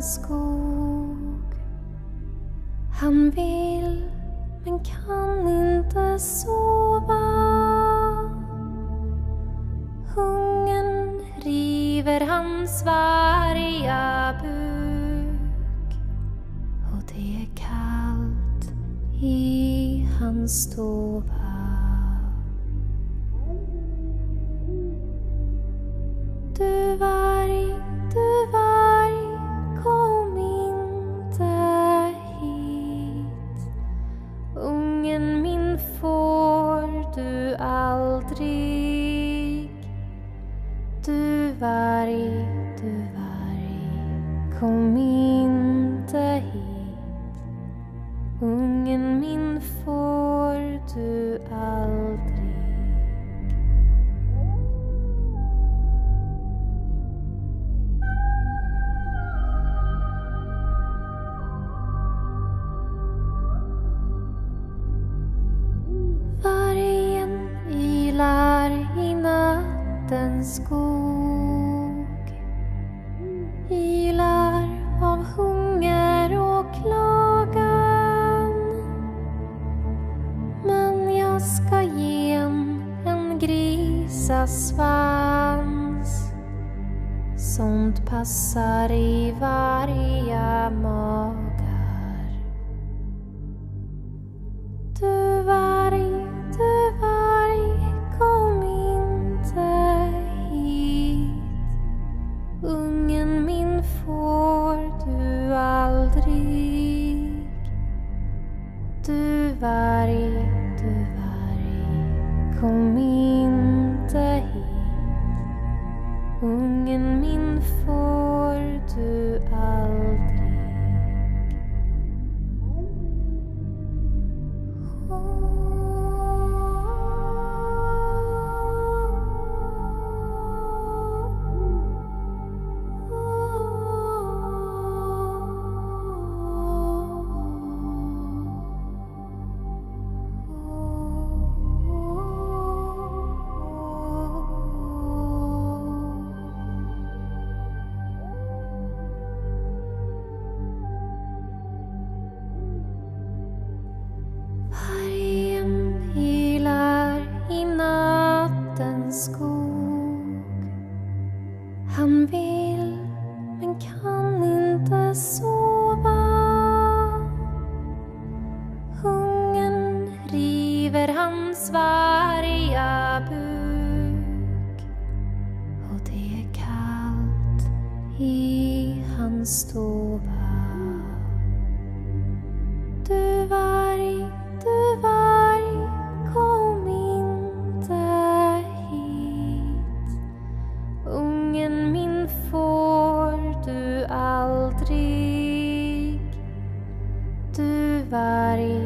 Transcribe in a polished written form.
skog. Han vill men kan inte sova. Hungern river hans varga buk. Och det är kallt i hans stova. Du varg, kom inte hit. Ungen min får du aldrig. Du varg, kom inte hit. Ungen min får du aldrig. I nattens skog, ilar av hunger och klagan. Men jag ska ge en grisasvans. Sånt passar i varje magar. Du varg, kom inte hit. Ungen min får du aldrig. Du varg, kom inte hit. Ungen min får du aldrig. Skog. Han vill men kan inte sova. Hungern river hans varga buk. Och det är kallt i hans stova. Du varg, kom inte hit. Ungen min får du aldrig. Du varg,